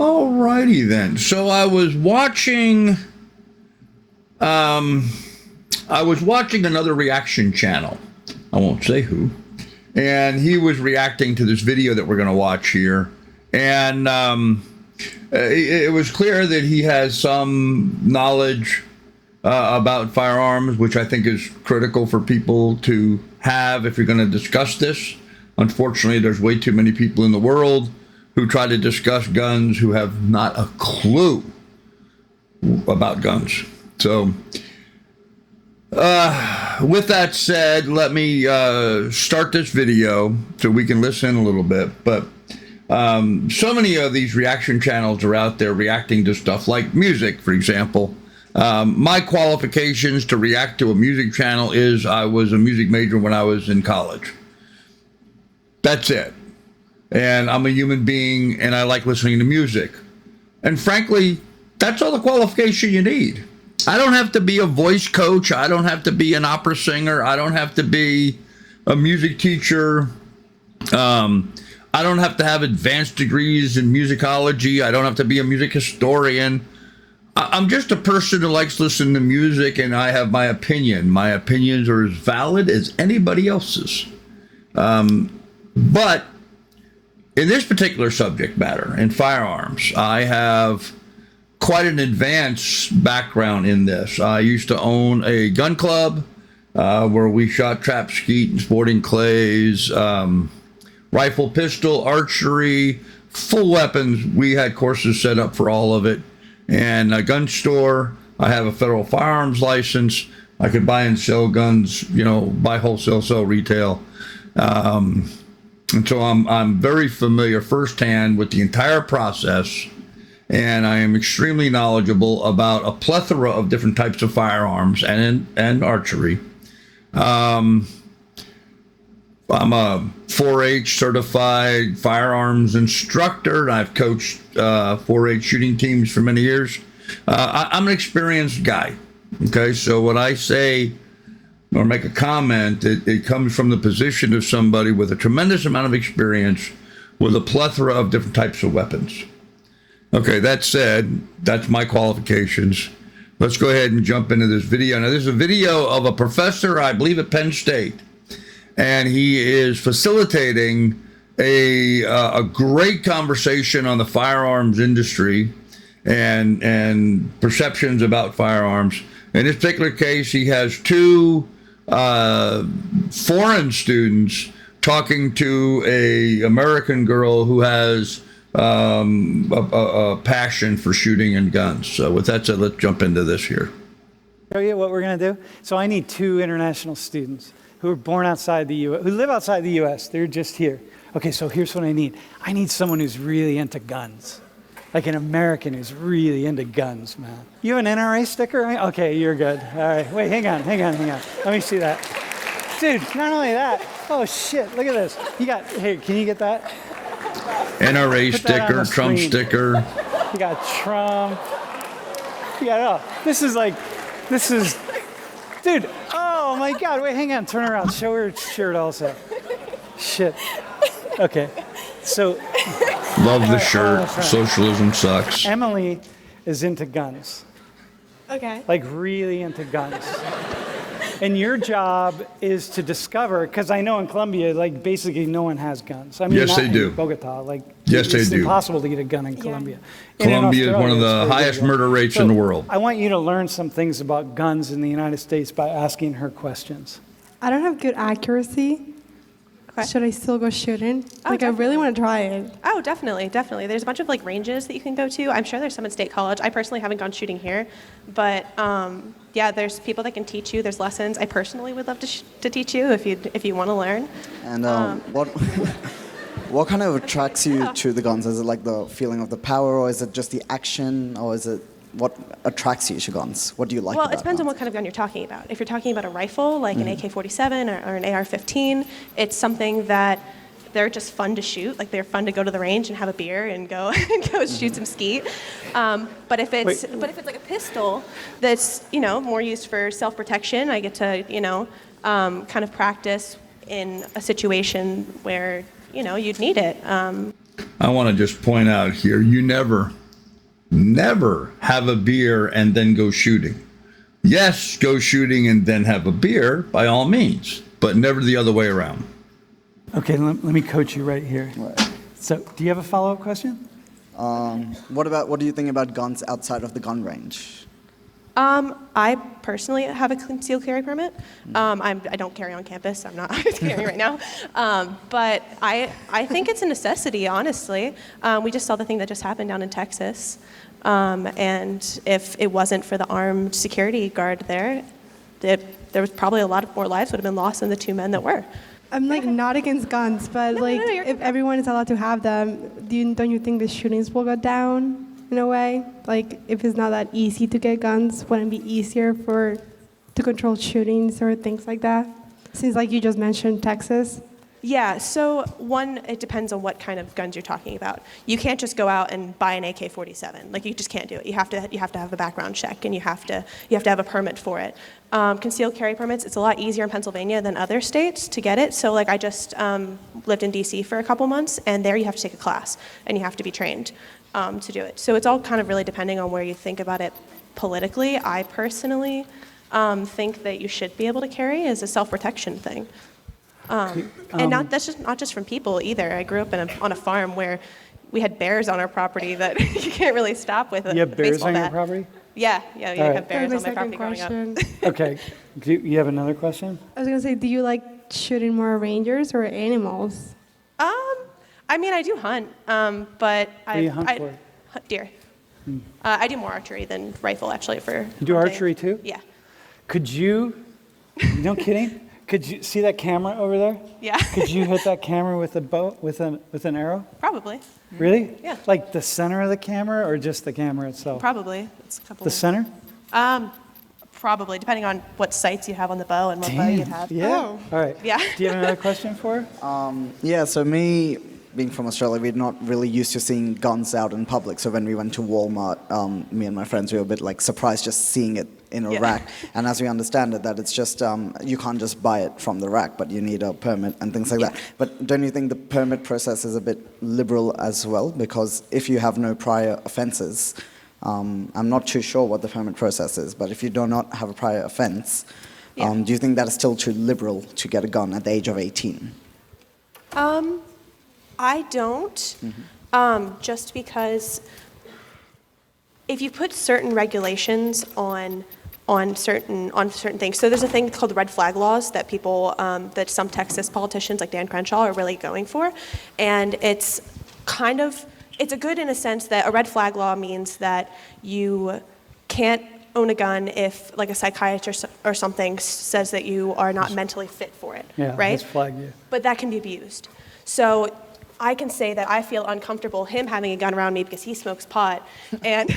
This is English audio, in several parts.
All righty then. So I was watching another reaction channel. I won't say who. And he was reacting to this video that we're going to watch here. And it was clear that he has some knowledge about firearms, which I think is critical for people to have if you're going to discuss this. Unfortunately, there's way too many people in the world who try to discuss guns who have not a clue about guns. So, with that said, let me start this video so we can listen a little bit. But so many of these reaction channels are out there reacting to stuff like music, for example. My qualifications to react to a music channel is I was a music major when I was in college. That's it. And I'm a human being, and I like listening to music. And frankly, that's all the qualification you need. I don't have to be a voice coach. I don't have to be an opera singer. I don't have to be a music teacher. I don't have to have advanced degrees in musicology. I don't have to be a music historian. I'm just a person who likes listening to music, and I have my opinion. My opinions are as valid as anybody else's. But in this particular subject matter, in firearms, I have quite an advanced background in this. I used to own a gun club where we shot trap, skeet, and sporting clays, rifle, pistol, archery, full weapons. We had courses set up for all of it. And a gun store. I have a federal firearms license. I could buy and sell guns, buy wholesale, sell retail. And so I'm very familiar firsthand with the entire process, and I am extremely knowledgeable about a plethora of different types of firearms and archery. I'm a 4-H certified firearms instructor. I've coached 4-H shooting teams for many years. I'm an experienced guy. Okay, so when I say or make a comment, it comes from the position of somebody with a tremendous amount of experience with a plethora of different types of weapons. Okay, that said, that's my qualifications. Let's go ahead and jump into this video. Now, this is a video of a professor, I believe, at Penn State, and he is facilitating a great conversation on the firearms industry and perceptions about firearms. In this particular case, he has two foreign students talking to a American girl who has a passion for shooting and guns. So with that said, let's jump into this here. Show you what we're going to do. So I need two international students who are born outside the U.S., who live outside the U.S. They're just here. Okay, so here's what I need. I need someone who's really into guns. Like an American who's really into guns, man. You have an NRA sticker? Okay, you're good. All right, wait, hang on. Let me see that. Dude, not only that. Oh, shit, look at this. Here, can you get that? NRA sticker, Trump sticker. You got Trump. This is, dude, oh my God, wait, hang on, turn around. Show her shirt also. Shit. Okay, so. Love the shirt. Socialism sucks. Emily is into guns. Okay. Like really into guns. And your job is to discover, because I know in Colombia, like basically no one has guns. I mean, yes, they do. Bogota, like yes, they do. It's impossible to get a gun in Colombia. Colombia is one of the highest murder rates in the world. I want you to learn some things about guns in the United States by asking her questions. I don't have good accuracy. Should I still go shooting? Oh, I really want to try it. Oh, definitely. There's a bunch of ranges that you can go to. I'm sure there's some at State College. I personally haven't gone shooting here, but yeah, there's people that can teach you. There's lessons. I personally would love to teach you if you want to learn. And what kind of attracts you to the guns? Is it like the feeling of the power, or is it just the action, or is it what attracts you to guns? What do you like about Well, it depends on guns? what kind of gun you're talking about. If you're talking about a rifle, like an AK-47 or an AR-15, it's something that they're just fun to shoot. Like they're fun to go to the range and have a beer and go shoot some skeet. But if it's like a pistol that's more used for self-protection, I get to kind of practice in a situation where you'd need it. I want to just point out here, you never Never have a beer and then go shooting. Yes, go shooting and then have a beer by all means, but never the other way around. Okay, let me coach you right here. Right. So, do you have a follow-up question? What do you think about guns outside of the gun range? I personally have a concealed carry permit. I don't carry on campus. I'm not carrying right now. But I think it's a necessity, honestly. We just saw the thing that just happened down in Texas. And if it wasn't for the armed security guard there, there was probably a lot more lives would have been lost than the 2 men that were. I'm like not against guns, but like no, you're if everyone is allowed to have them, don't you think the shootings will go down in a way? Like if it's not that easy to get guns, wouldn't it be easier to control shootings or things like that? Since like you just mentioned Texas. Yeah, so one, it depends on what kind of guns you're talking about. You can't just go out and buy an AK-47. Like you just can't do it. You have to have a background check, and you have to have a permit for it. Concealed carry permits, it's a lot easier in Pennsylvania than other states to get it. So like I just lived in DC for a couple months, and there you have to take a class, and you have to be trained to do it. So it's all kind of really depending on where you think about it politically. I personally think that you should be able to carry as a self-protection thing. And that's not just from people either. I grew up on a farm where we had bears on our property that you can't really stop with a You have bears baseball on your bat. property? Yeah, you right. have bears on my property growing up. Okay. Do you have another question? I was gonna say, do you like shooting more rangers or animals? I mean, I do hunt, but What do you hunt for? hunt deer. I do more archery than rifle, actually. You do hunting. archery too? Yeah. Could you, no kidding? Could you see that camera over there? Yeah. Could you hit that camera with a bow, with an arrow? Probably. Really? Yeah. Like the center of the camera or just the camera itself? Probably. It's a couple. The center? Probably, depending on what sights you have on the bow and what bow you have. Yeah. Oh. All right. Yeah. Do you have another question for her? Yeah, so me, being from Australia, we're not really used to seeing guns out in public. So when we went to Walmart, me and my friends, we were a bit like surprised just seeing it in a Yeah. rack. And as we understand it, that it's just, you can't just buy it from the rack, but you need a permit and things like Yeah. that. But don't you think the permit process is a bit liberal as well? Because if you have no prior offenses, I'm not too sure what the permit process is, but if you do not have a prior offense, Yeah. do you think that is still too liberal to get a gun at the age of 18? I don't, just because if you put certain regulations on certain things, so there's a thing called the red flag laws that people, that some Texas politicians like Dan Crenshaw are really going for, and it's a good in a sense that a red flag law means that you can't own a gun if like a psychiatrist or something says that you are not mentally fit for it, Yeah, right? let's flag you. But that can be abused. So I can say that I feel uncomfortable him having a gun around me because he smokes pot, and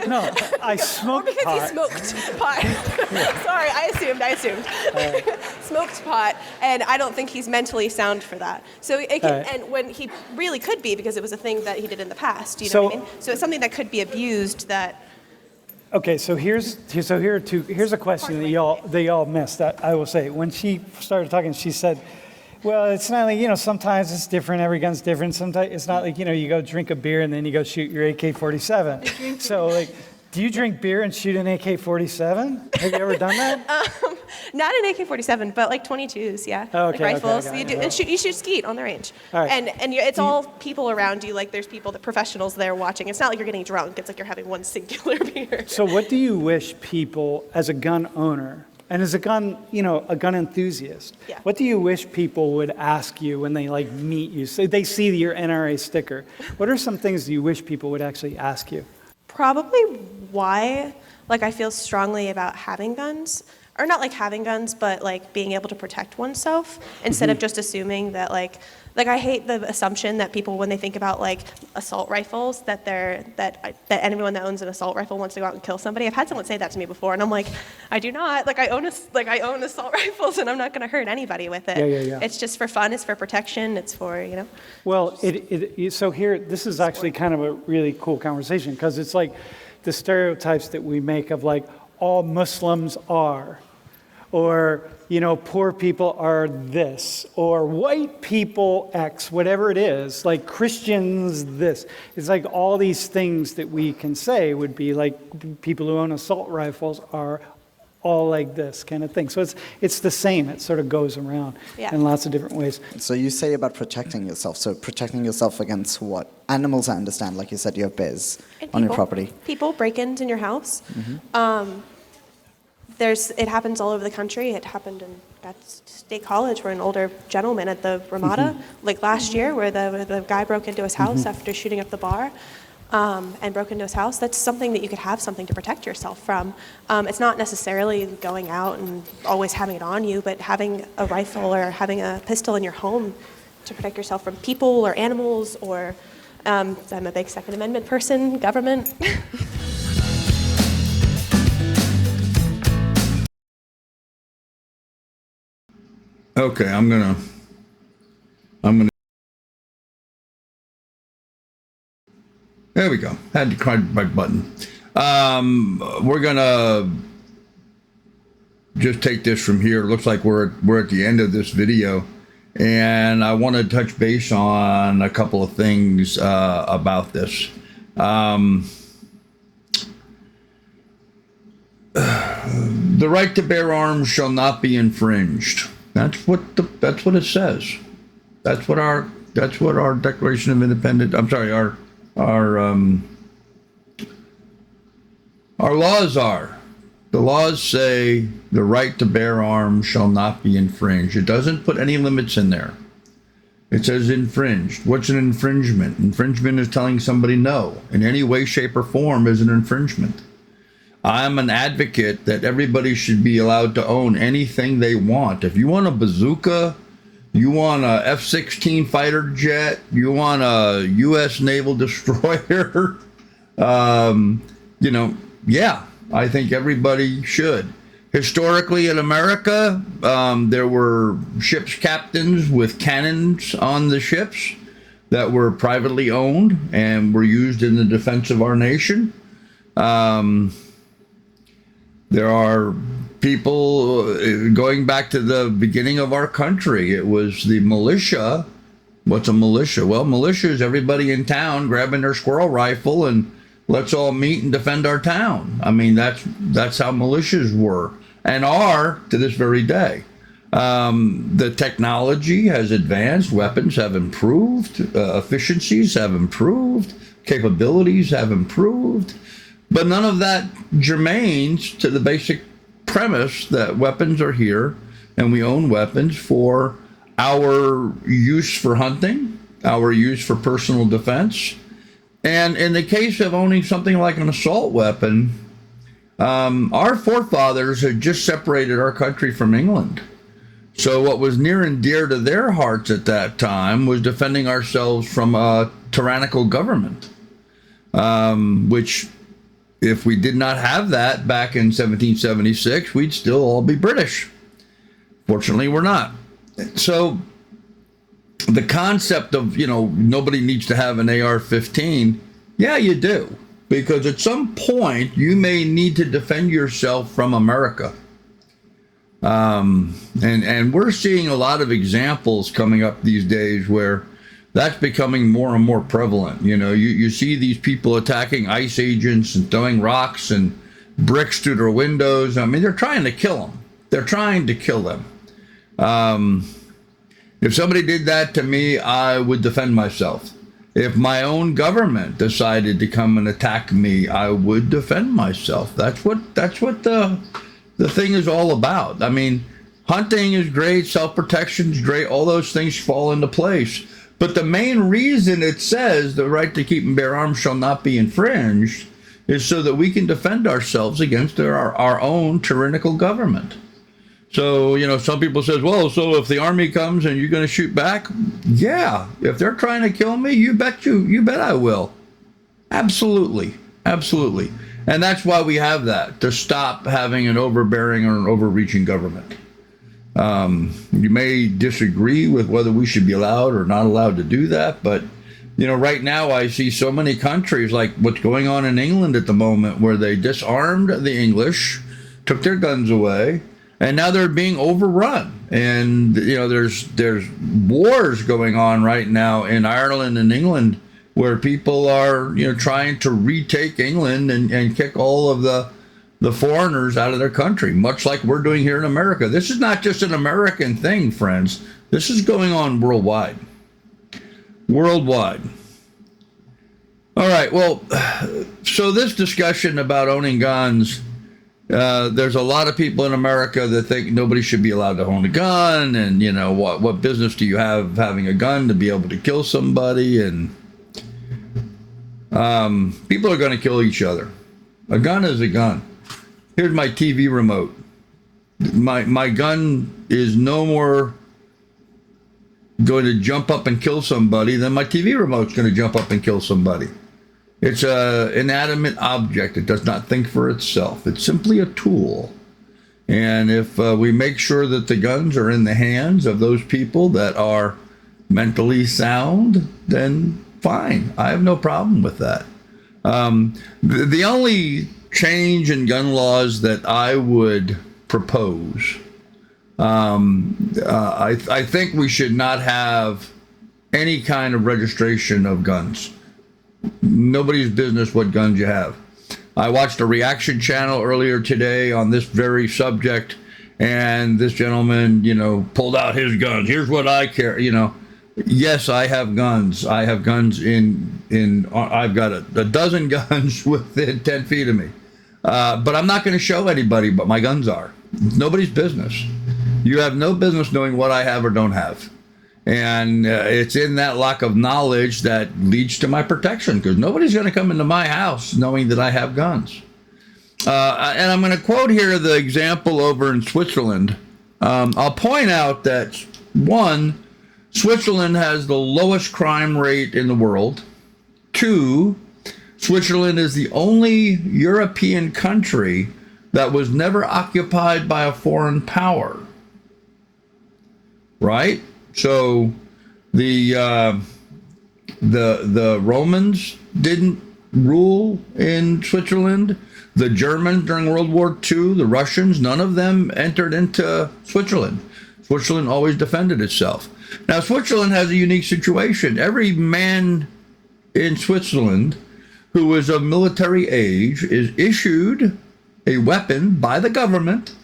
No, I smoke because pot. he smoked pot. Sorry, I assumed. Smoked pot, and I don't think he's mentally sound for that. So it can, and when he really could be, because it was a thing that he did in the past. You know what I mean? So it's something that could be abused. That Okay, so here's a question that y'all missed. I will say, when she started talking, she said, well, it's not like, sometimes it's different. Every gun's different. Sometimes it's not like, you go drink a beer and then you go shoot your AK-47. So, like, do you drink beer and shoot an AK-47? Have you ever done that? not an AK-47, but like 22s, yeah, Oh, like okay, rifles. okay, You got do, it. and you shoot skeet on the range, All right. and it's all people around you. Like there's people, the professionals there watching. It's not like you're getting drunk. It's like you're having one singular beer. So what do you wish people, as a gun owner, and as a gun enthusiast, Yeah. what do you wish people would ask you when they like meet you? So they see your NRA sticker. What are some things you wish people would actually ask you? Probably why, like, I feel strongly about having guns, or not like having guns, but like being able to protect oneself instead of just assuming that like I hate the assumption that people, when they think about like assault rifles, that anyone that owns an assault rifle wants to go out and kill somebody. I've had someone say that to me before, and I'm like, I do not. Like I own assault rifles, and I'm not going to hurt anybody with it. Yeah. It's just for fun. It's for protection. It's for Well, so here, this is actually kind of a really cool conversation, because it's like the stereotypes that we make of like all Muslims are, or, poor people are this, or white people X, whatever it is, like Christians this. It's like all these things that we can say would be like people who own assault rifles are all like this kind of thing. So it's the same. It sort of goes around in lots of different ways. So you say about protecting yourself. So protecting yourself against what? Animals, I understand. Like you said, you have bears on your property. People, break-ins in your house. It happens all over the country. It happened at State College where an older gentleman at the Ramada, like last year, where the guy broke into his house after shooting up the bar. And broke into his house. That's something that you could have something to protect yourself from. It's not necessarily going out and always having it on you, but having a rifle or having a pistol in your home to protect yourself from people or animals or, I'm a big Second Amendment person, government. Okay, I'm gonna. There we go. Had to try my button. We're gonna just take this from here. Looks like we're at the end of this video, and I want to touch base on a couple of things about this. The right to bear arms shall not be infringed. That's what it says. That's what our Declaration of Independence. I'm sorry, our laws are. The laws say the right to bear arms shall not be infringed. It doesn't put any limits in there. It says infringed. What's an infringement? Infringement is telling somebody no. In any way, shape, or form is an infringement. I'm an advocate that everybody should be allowed to own anything they want. If you want a bazooka, you want a F-16 fighter jet, you want a U.S. naval destroyer, yeah, I think everybody should. Historically in America, there were ships captains with cannons on the ships that were privately owned and were used in the defense of our nation. There are people going back to the beginning of our country. It was the militia. What's a militia? Well, militia is everybody in town grabbing their squirrel rifle and let's all meet and defend our town. I mean, that's how militias were and are to this very day. The technology has advanced, weapons have improved, efficiencies have improved, capabilities have improved, but none of that germanes to the basic premise that weapons are here and we own weapons for our use for hunting, our use for personal defense. And in the case of owning something like an assault weapon, our forefathers had just separated our country from England. So what was near and dear to their hearts at that time was defending ourselves from a tyrannical government, which if we did not have that back in 1776, we'd still all be British. Fortunately, we're not. So the concept of, nobody needs to have an AR-15, yeah, you do. Because at some point, you may need to defend yourself from America. And we're seeing a lot of examples coming up these days where that's becoming more and more prevalent. You see these people attacking ICE agents and throwing rocks and bricks through their windows. I mean, they're trying to kill them. They're trying to kill them. If somebody did that to me, I would defend myself. If my own government decided to come and attack me, I would defend myself. That's what the thing is all about. I mean, hunting is great, self-protection is great, all those things fall into place. But the main reason it says the right to keep and bear arms shall not be infringed is so that we can defend ourselves against our own tyrannical government. So, some people says, well, so if the army comes and you're going to shoot back, yeah, if they're trying to kill me, you bet I will. Absolutely. Absolutely. And that's why we have that, to stop having an overbearing or an overreaching government. You may disagree with whether we should be allowed or not allowed to do that, but right now I see so many countries like what's going on in England at the moment where they disarmed the English, took their guns away, and now they're being overrun. And there's wars going on right now in Ireland and England, where people are trying to retake England and kick all of the foreigners out of their country, much like we're doing here in America. This is not just an American thing, friends. This is going on worldwide. Worldwide. All right, well, so this discussion about owning guns, there's a lot of people in America that think nobody should be allowed to own a gun, and what business do you have having a gun to be able to kill somebody? And people are going to kill each other. A gun is a gun. Here's my TV remote. My gun is no more going to jump up and kill somebody than my TV remote's going to jump up and kill somebody. It's an inanimate object. It does not think for itself. It's simply a tool. And if we make sure that the guns are in the hands of those people that are mentally sound, then fine. I have no problem with that. The only change in gun laws that I would propose, I think we should not have any kind of registration of guns. Nobody's business what guns you have. I watched a reaction channel earlier today on this very subject, and this gentleman, pulled out his guns. Here's what I carry. Yes, I have guns. I have guns I've got a dozen guns within 10 feet of me. But I'm not going to show anybody, but my guns are. It's nobody's business. You have no business knowing what I have or don't have. And it's in that lack of knowledge that leads to my protection, because nobody's going to come into my house knowing that I have guns. And I'm going to quote here the example over in Switzerland. I'll point out that, one, Switzerland has the lowest crime rate in the world. Two, Switzerland is the only European country that was never occupied by a foreign power. Right? So the Romans didn't rule in Switzerland. The Germans during World War II, the Russians, none of them entered into Switzerland. Switzerland always defended itself. Now, Switzerland has a unique situation. Every man in Switzerland who is of military age is issued a weapon by the government,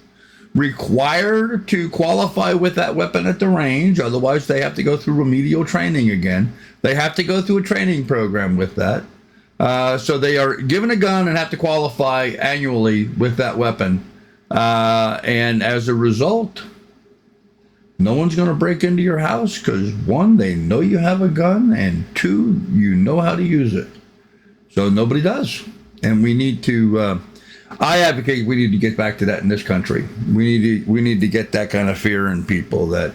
required to qualify with that weapon at the range. Otherwise, they have to go through remedial training again. They have to go through a training program with that. So they are given a gun and have to qualify annually with that weapon. And as a result, no one's going to break into your house because, one, they know you have a gun, and two, you know how to use it. So nobody does. And we need to... I advocate we need to get back to that in this country. We need to get that kind of fear in people that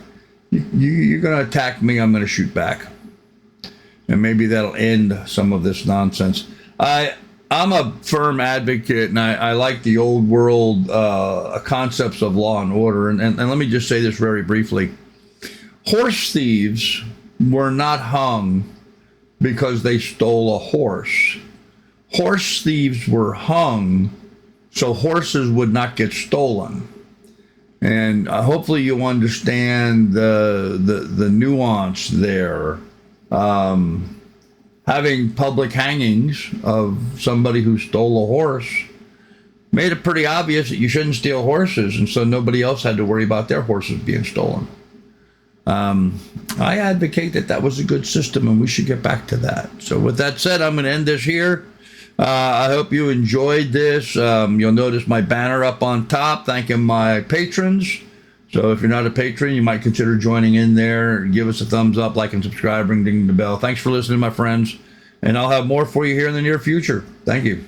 you're going to attack me, I'm going to shoot back. And maybe that'll end some of this nonsense. I'm a firm advocate, and I like the old world concepts of law and order. And let me just say this very briefly. Horse thieves were not hung because they stole a horse. Horse thieves were hung so horses would not get stolen. And hopefully you understand the nuance there. Having public hangings of somebody who stole a horse made it pretty obvious that you shouldn't steal horses, and so nobody else had to worry about their horses being stolen. I advocate that was a good system, and we should get back to that. So with that said, I'm going to end this here. I hope you enjoyed this. You'll notice my banner up on top, thanking my patrons. So if you're not a patron, you might consider joining in there. Give us a thumbs up, like and subscribe, ring ding the bell. Thanks for listening, my friends. And I'll have more for you here in the near future. Thank you.